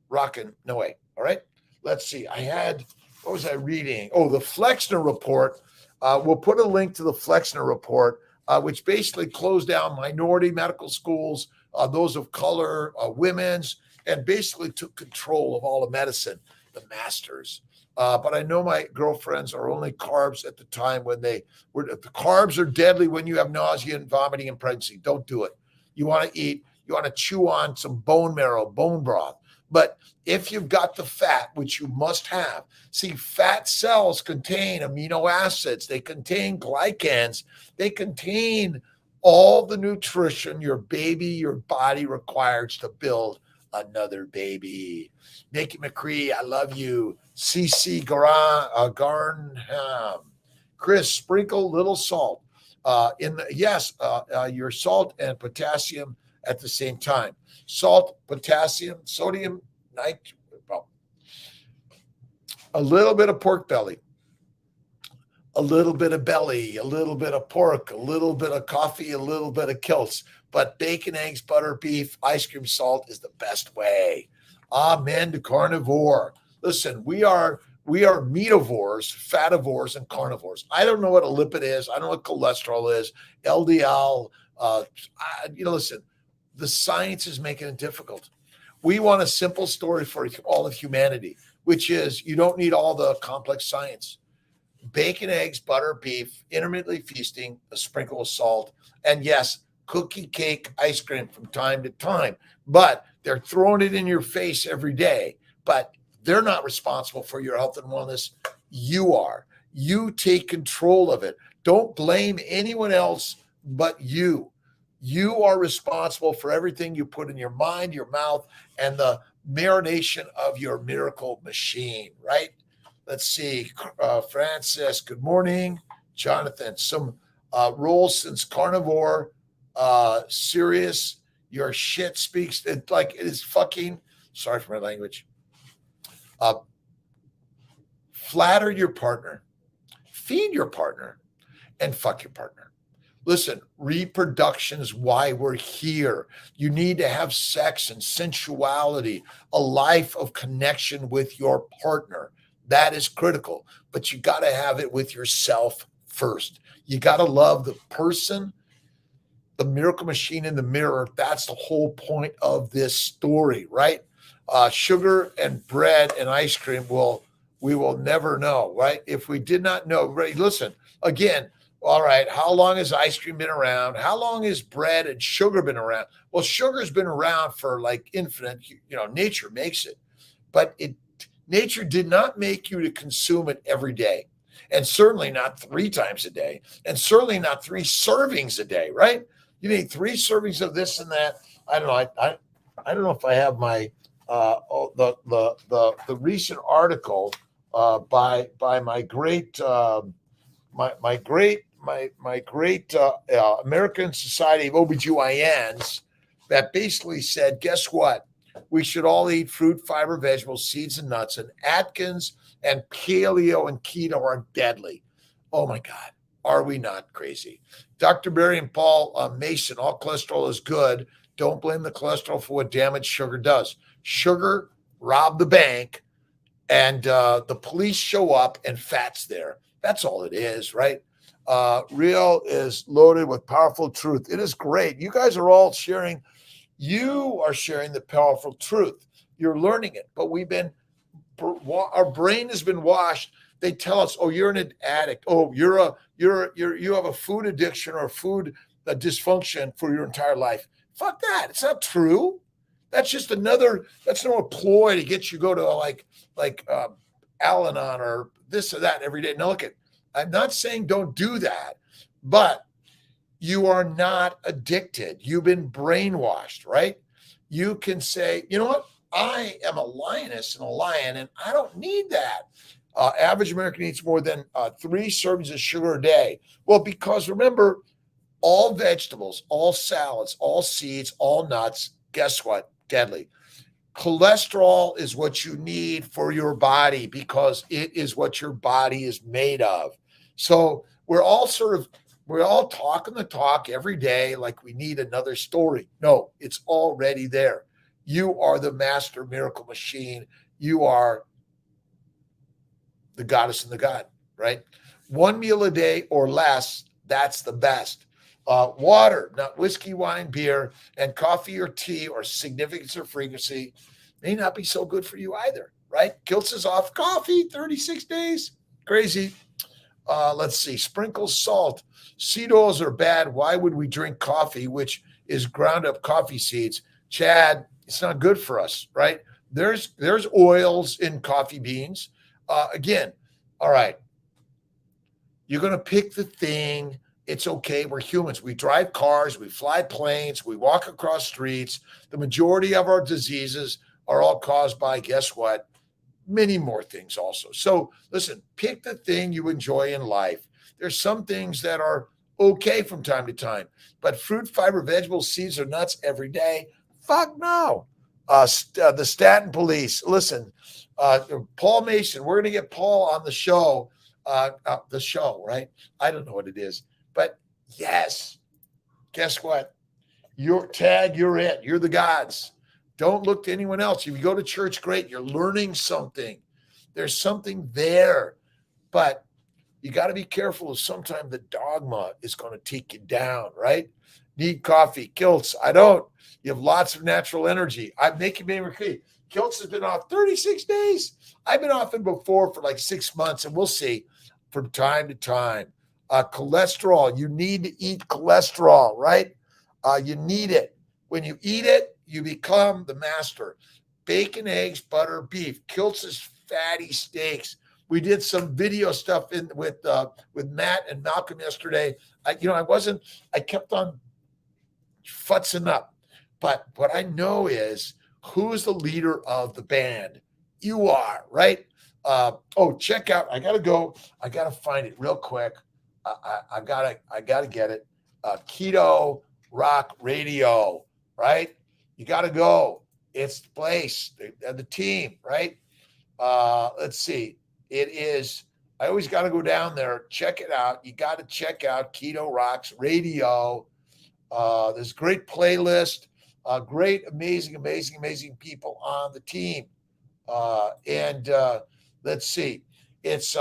Rocking, no way. All right. Let's see. What was I reading? Oh, the Flexner report. We'll put a link to the Flexner report, which basically closed down minority medical schools, those of color, women's, and basically took control of all of medicine, the masters. But I know my girlfriends are only carbs at the time when the carbs are deadly when you have nausea and vomiting and pregnancy. Don't do it. You want to chew on some bone marrow, bone broth. But if you've got the fat, which you must have, see, fat cells contain amino acids, they contain glycans, they contain all the nutrition your body requires to build another baby. Nikki McCree, I love you. CC Garnham. Chris, sprinkle little salt your salt and potassium at the same time. Salt, potassium, sodium, a little bit of pork belly, a little bit of belly, a little bit of pork, a little bit of coffee, a little bit of Kiltz. But bacon, eggs, butter, beef, ice cream, salt is the best way. Amen to carnivore. Listen, we are meativores, fativores, and carnivores. I don't know what a lipid is. I don't know what cholesterol is, LDL. Listen, the science is making it difficult. We want a simple story for all of humanity, which is you don't need all the complex science. Bacon, eggs, butter, beef, intermittently feasting, a sprinkle of salt, and yes, cookie, cake, ice cream from time to time. But they're throwing it in your face every day. But they're not responsible for your health and wellness. You are. You take control of it. Don't blame anyone else but you. You are responsible for everything you put in your mind, your mouth, and the marination of your miracle machine, right? Let's see. Francis, good morning. Jonathan, some rules since carnivore, serious, your shit speaks like it is fucking, sorry for my language. Flatter your partner, feed your partner, and fuck your partner. Listen, reproduction is why we're here. You need to have sex and sensuality, a life of connection with your partner. That is critical, but you got to have it with yourself first. You got to love the person, the miracle machine in the mirror. That's the whole point of this story, right? Sugar and bread and ice cream we will never know, right? If we did not know, right? Listen, again, all right, how long has ice cream been around? How long has bread and sugar been around? Well, sugar's been around for like infinite, nature makes it. But nature did not make you to consume it every day. And certainly not 3 times a day. And certainly not 3 servings a day, right? You need 3 servings of this and that. I don't know. I don't know if I have my the recent article by my great my great American Society of OBGYNs that basically said, guess what? We should all eat fruit, fiber, vegetables, seeds, and nuts. And Atkins and paleo and keto are deadly. Oh my God, are we not crazy? Dr. Barry and Paul Mason, all cholesterol is good. Don't blame the cholesterol for what damage sugar does. Sugar robbed the bank, and the police show up, and fat's there. That's all it is, right? Real is loaded with powerful truth. It is great. You guys are all sharing. You are sharing the powerful truth. You're learning it, but our brain has been washed. They tell us, oh, you're an addict. Oh, you have a food addiction or food dysfunction for your entire life. Fuck that. It's not true. That's just that's no ploy to get you go to like Al-Anon or this or that every day. Now look I'm not saying don't do that, but you are not addicted. You've been brainwashed, right? You can say, you know what? I am a lioness and a lion, and I don't need that. Average American eats more than 3 servings of sugar a day. Well, because remember, all vegetables, all salads, all seeds, all nuts, guess what? Deadly. Cholesterol is what you need for your body because it is what your body is made of. So we're all talking the talk every day like we need another story. No, it's already there. You are the master miracle machine. You are the goddess and the god, right? 1 meal a day or less, that's the best. Water, not whiskey, wine, beer, and coffee or tea or significance or frequency may not be so good for you either, right? Kiltz is off coffee, 36 days. Crazy. Let's see. Sprinkle salt. Seed oils are bad. Why would we drink coffee, which is ground up coffee seeds. Chad, it's not good for us, right? There's oils in coffee beans. Again, all right, you're going to pick the thing. It's okay. We're humans. We drive cars, we fly planes, we walk across streets. The majority of our diseases are all caused by, guess what? Many more things also. So listen, pick the thing you enjoy in life. There's some things that are okay from time to time, but fruit, fiber, vegetables, seeds, or nuts every day, fuck no. The statin police, listen, Paul Mason, we're going to get Paul on the show, right? I don't know what it is, but yes, guess what? You're it. You're the gods. Don't look to anyone else. If you go to church, great. You're learning something. There's something there, but you got to be careful. Sometimes the dogma is going to take you down, right? Need coffee. Kiltz, I don't. You have lots of natural energy. I'm making me repeat. Kiltz has been off 36 days. I've been off him before for like 6 months, and we'll see from time to time. Cholesterol. You need to eat cholesterol, right? You need it. When you eat it, you become the master. Bacon, eggs, butter, beef. Kiltz's fatty steaks. We did some video stuff with Matt and Malcolm yesterday. I kept on futzing up. But what I know is who's the leader of the band? You are, right? Check out. I got to go. I got to find it real quick. I gotta get it. Keto Rock Radio, right? You got to go. It's the place, the team, right? Let's see. It is. I always got to go down there, check it out. You got to check out Keto Rocks Radio. There's a great playlist, great, amazing people on the team. Let's see. It's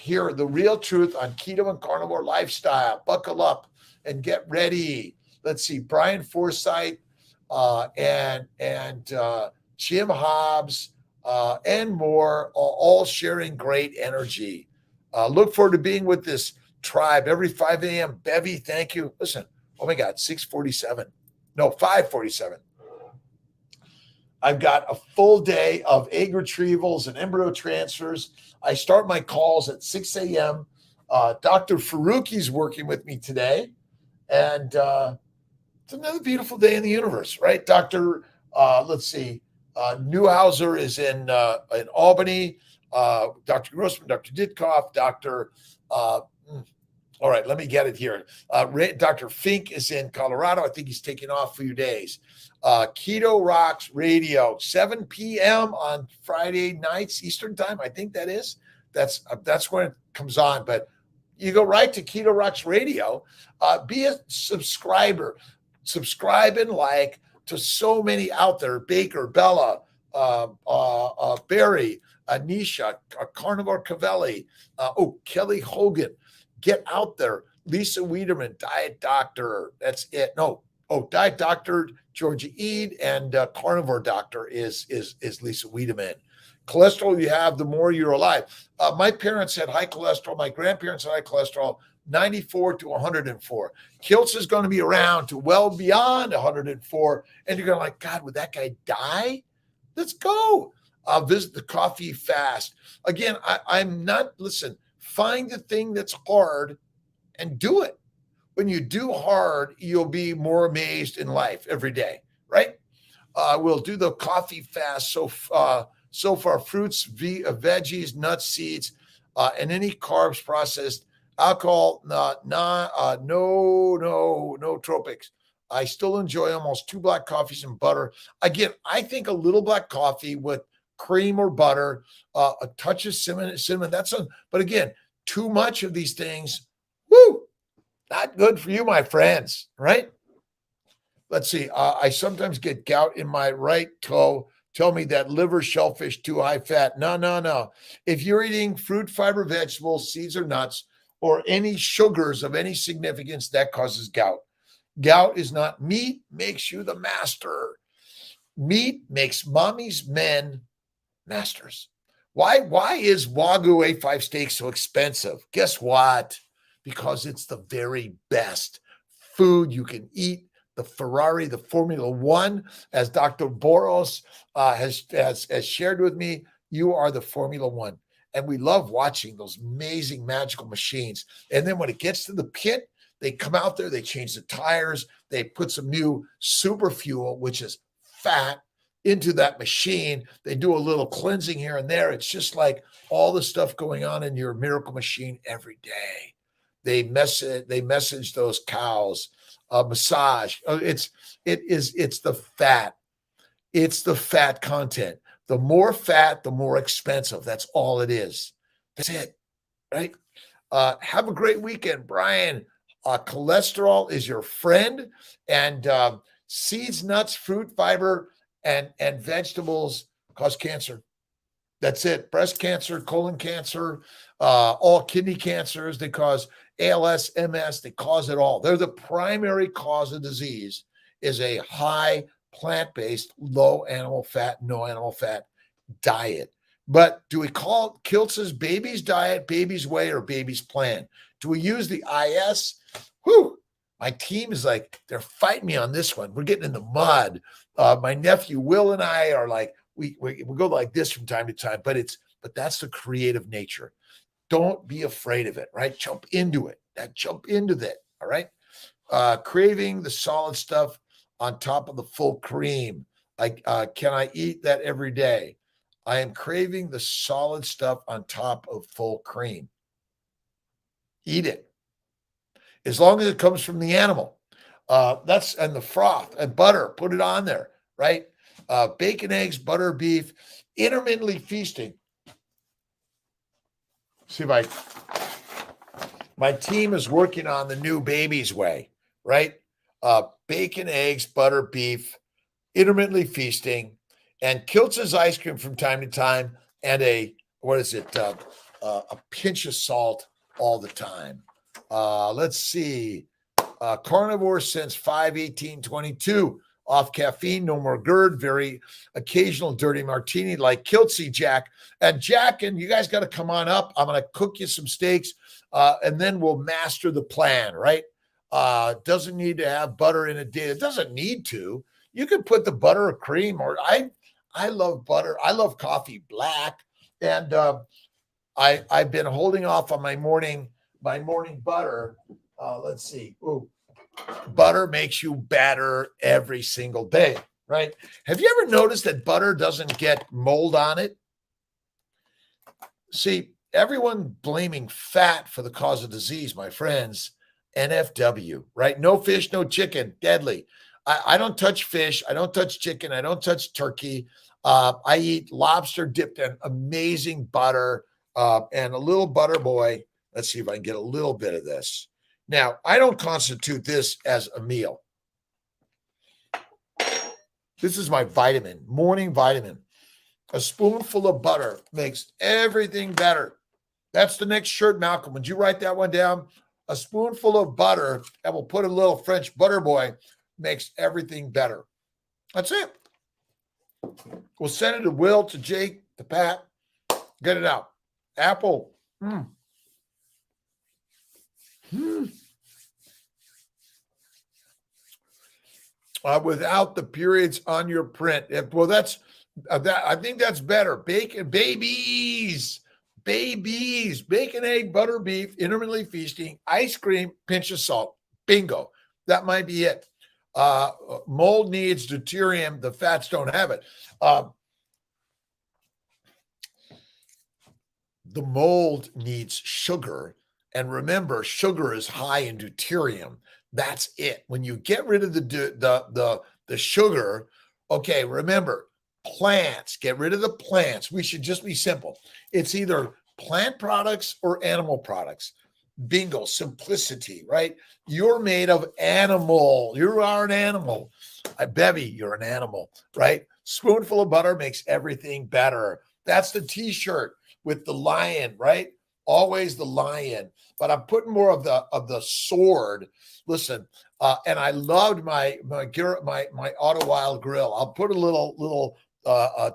here, the real truth on keto and carnivore lifestyle. Buckle up and get ready. Let's see. Brian Forsythe and Jim Hobbs and more, all sharing great energy. Look forward to being with this tribe every 5 a.m. Bevy, thank you. Listen, oh my God, 6:47. No, 5:47. I've got a full day of egg retrievals and embryo transfers. I start my calls at 6 a.m. Dr. Faruqi's working with me today. And it's another beautiful day in the universe, right? Let's see, Newhauser is in Albany. Dr. Grossman, Dr. Ditkoff, all right, let me get it here. Dr. Fink is in Colorado. I think he's taking off a few days. Keto Rocks Radio, 7 p.m. on Friday nights, Eastern time. I think that is. That's when it comes on. But you go right to Keto Rocks Radio. Be a subscriber. Subscribe and like to so many out there. Baker, Bella, Barry, Anisha, Carnivore Cavelli, Kelly Hogan. Get out there. Lisa Wiedemann, Diet Doctor. That's it. Diet Doctor, Georgia Eid, and Carnivore Doctor is Lisa Wiedemann. Cholesterol you have, the more you're alive. My parents had high cholesterol. My grandparents had high cholesterol, 94 to 104. Kiltz is going to be around to well beyond 104. And you're going to like, God, would that guy die? Let's go. Visit the coffee fast. Again, listen, find the thing that's hard and do it. When you do hard, you'll be more amazed in life every day, right? We'll do the coffee fast. So far, fruits, veggies, nuts, seeds, and any carbs, processed alcohol, no tropics. I still enjoy almost 2 black coffees and butter. Again, I think a little black coffee with cream or butter, a touch of cinnamon. But again, too much of these things, not good for you, my friends, right? Let's see. I sometimes get gout in my right toe. Tell me that liver, shellfish, too high fat. No. If you're eating fruit, fiber, vegetables, seeds, or nuts, or any sugars of any significance, that causes gout. Gout is not meat, makes you the master. Meat makes mommy's men masters. Why is Wagyu A5 steak so expensive? Guess what? Because it's the very best food you can eat the Ferrari, the Formula One, as Dr. Boros has shared with me. You are the Formula One. And we love watching those amazing magical machines. And then when it gets to the pit, they come out there, they change the tires, they put some new super fuel, which is fat, into that machine. They do a little cleansing here and there. It's just like all the stuff going on in your miracle machine every day. They message those cows, massage. It's the fat. It's the fat content. The more fat, the more expensive. That's all it is. That's it, right? Have a great weekend, Brian. Cholesterol is your friend, and seeds, nuts, fruit, fiber, and vegetables cause cancer. That's it. Breast cancer, colon cancer, all kidney cancers. They cause ALS, MS. They cause it all. They're the primary cause of disease. Is a high plant-based, low animal fat, no animal fat diet. But do we call Kiltz's BEBBIS Diet, BEBBIS Way, or BEBBIS Plan? Do we use the IS? Whew. My team is like, they're fighting me on this one. We're getting in the mud. My nephew Will and I are like, we go like this from time to time, but that's the creative nature. Don't be afraid of it, right? Jump into it. Jump into that. All right. Craving the solid stuff on top of the full cream. Can I eat that every day? I am craving the solid stuff on top of full cream. Eat it. As long as it comes from the animal. And the froth and butter, put it on there, right? Bacon, eggs, butter, beef, intermittently feasting. See, my team is working on the new BEBBIS Way, right? Bacon, eggs, butter, beef, intermittently feasting, and Kiltz's ice cream from time to time, and a pinch of salt all the time. Let's see. Carnivore since 5/18/22. Off caffeine, no more GERD, very occasional dirty martini like Kiltzy, Jack. And Jack, and you guys got to come on up. I'm going to cook you some steaks, and then we'll master the plan, right? Doesn't need to have butter in a day. It doesn't need to. You can put the butter or cream, or I love butter. I love coffee black. And I've been holding off on my morning butter. Let's see. Ooh. Butter makes you better every single day, right? Have you ever noticed that butter doesn't get mold on it? See, everyone blaming fat for the cause of disease, my friends. NFW, right? No fish, no chicken, deadly. I don't touch fish. I don't touch chicken. I don't touch turkey. I eat lobster dipped in amazing butter and a little butter boy. Let's see if I can get a little bit of this. Now, I don't constitute this as a meal. This is my vitamin, morning vitamin. A spoonful of butter makes everything better. That's the next shirt, Malcolm. Would you write that one down? A spoonful of butter, and we'll put a little French butter boy, makes everything better. That's it. We'll send it to Will, to Jake, to Pat. Get it out. Apple. Without the periods on your print. Well, that's that. I think that's better. Bacon, BEBBIS, bacon, egg, butter, beef, intermittently feasting, ice cream, pinch of salt. Bingo. That might be it. Mold needs deuterium. The fats don't have it. The mold needs sugar. And remember, sugar is high in deuterium. That's it. When you get rid of the sugar, okay, remember, plants, get rid of the plants. We should just be simple. It's either plant products or animal products. Bingo, simplicity, right? You're made of animal. You are an animal. Bevy, you're an animal, right? Spoonful of butter makes everything better. That's the t-shirt with the lion, right? Always the lion, but I'm putting more of the sword. Listen, and I loved my Auto Wild grill. I'll put a little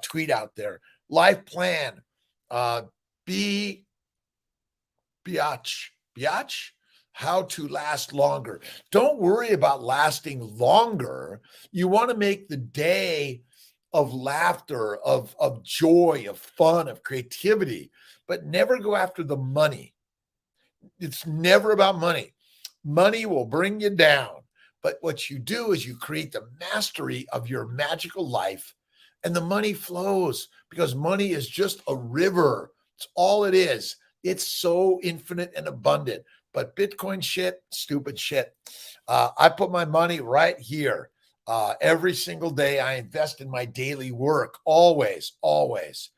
tweet out there. Life plan, biatch. how to last longer. Don't worry about lasting longer. You want to make the day of laughter, of joy, of fun, of creativity, but never go after the money. It's never about money. Money will bring you down. But what you do is you create the mastery of your magical life, and the money flows because money is just a river. It's all it is. It's so infinite and abundant. But Bitcoin shit, stupid shit. I put my money right here. Every single day, I invest in my daily work. Always, always.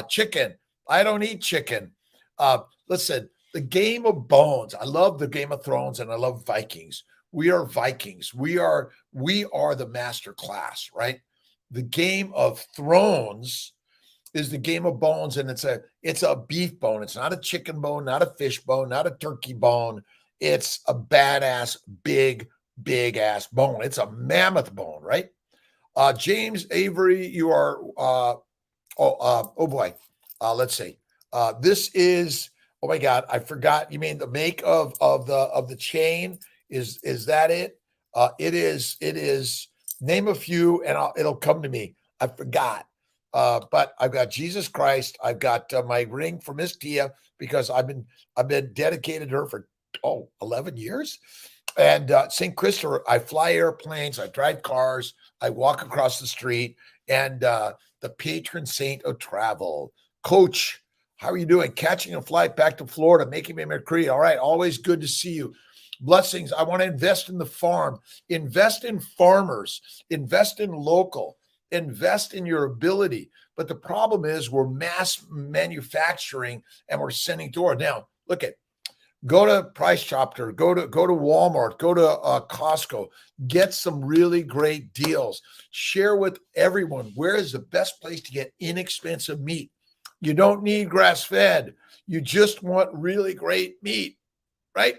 Chicken. I don't eat chicken. Listen, the Game of Bones. I love the Game of Thrones and I love Vikings. We are Vikings. We are the master class, right? The Game of Thrones is the Game of Bones, and it's a beef bone. It's not a chicken bone, not a fish bone, not a turkey bone. It's a badass, big ass bone. It's a mammoth bone, right? James Avery, you are oh boy. Let's see. This is, oh my God, I forgot. You mean the make of the chain? Is that it? It is. Name a few, and it'll come to me. I forgot. But I've got Jesus Christ. I've got my ring for Miss Tia because I've been dedicated to her for 11 years. And St. Christopher, I fly airplanes, I drive cars, I walk across the street, and the patron saint of travel. Coach, how are you doing? Catching a flight back to Florida, making me McCree. All right, always good to see you. Blessings. I want to invest in the farm, invest in farmers, invest in local, invest in your ability. But the problem is we're mass manufacturing and we're sending to our. Now, look at, go to Price Chopper, go to Walmart, go to Costco, get some really great deals. Share with everyone where is the best place to get inexpensive meat. You don't need grass-fed. You just want really great meat, right?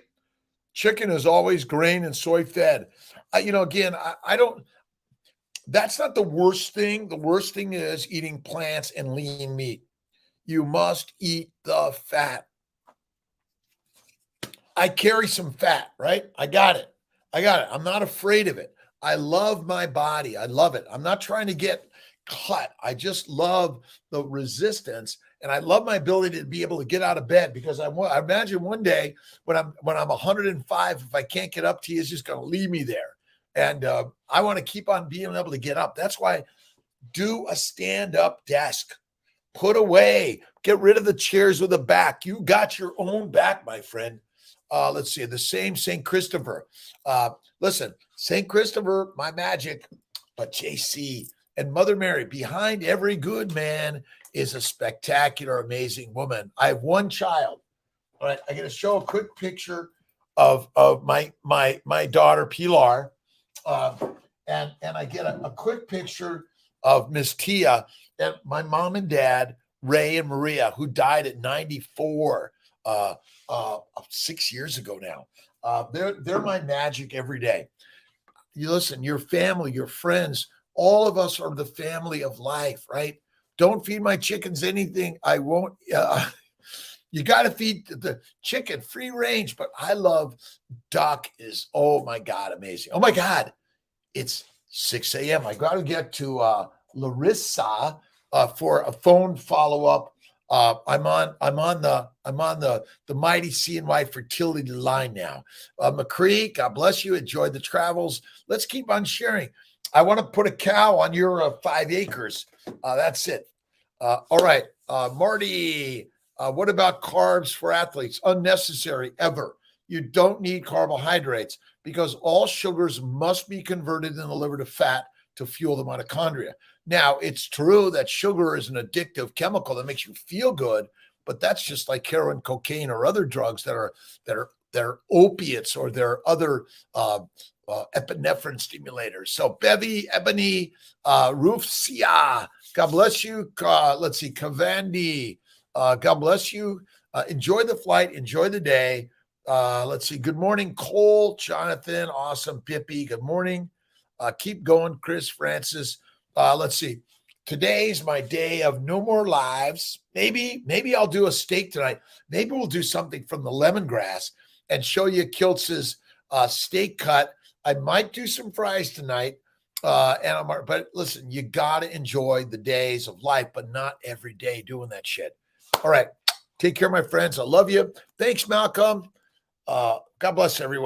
Chicken is always grain and soy fed. Again, I don't, that's not the worst thing. The worst thing is eating plants and lean meat. You must eat the fat. I carry some fat, right? I got it. I'm not afraid of it. I love my body. I love it. I'm not trying to get cut. I just love the resistance, and I love my ability to be able to get out of bed because I imagine one day when I'm 105, if I can't get up, Tia's just going to leave me there. And I want to keep on being able to get up. That's why do a stand-up desk. Put away. Get rid of the chairs with a back. You got your own back, my friend. Let's see. The same St. Christopher. Listen, St. Christopher, my magic, but JC and Mother Mary, behind every good man is a spectacular, amazing woman. I have one child. All right, I'm going to show a quick picture of my daughter Pilar, and I get a quick picture of Miss Tia and my mom and dad Ray and Maria, who died at 94, 6 years ago now. They're my magic every day. You listen, your family, your friends. All of us are the family of life, right? Don't feed my chickens anything. I won't. You got to feed the chicken free range, but I love duck is, oh my God, amazing. Oh my God, it's 6 a.m. I got to get to Larissa for a phone follow-up. I'm on the mighty CNY Fertility line now. McCree, God bless you. Enjoy the travels. Let's keep on sharing. I want to put a cow on your 5 acres. That's it. All right. Marty, what about carbs for athletes? Unnecessary ever. You don't need carbohydrates because all sugars must be converted in the liver to fat to fuel the mitochondria. Now, it's true that sugar is an addictive chemical that makes you feel good, but that's just like heroin, cocaine, or other drugs that are opiates or they're other epinephrine stimulators. So Bevy, Ebony, Rufsia, God bless you. Let's see, Kavandi, God bless you. Enjoy the flight. Enjoy the day. Let's see. Good morning, Cole, Jonathan, awesome, Pippi. Good morning. Keep going, Chris, Francis. Let's see. Today's my day of no more lives. Maybe I'll do a steak tonight. Maybe we'll do something from the lemongrass. and show you Kiltz's steak cut. I might do some fries tonight. But listen, you got to enjoy the days of life, but not every day doing that shit. All right. Take care, my friends. I love you. Thanks, Malcolm. God bless everyone.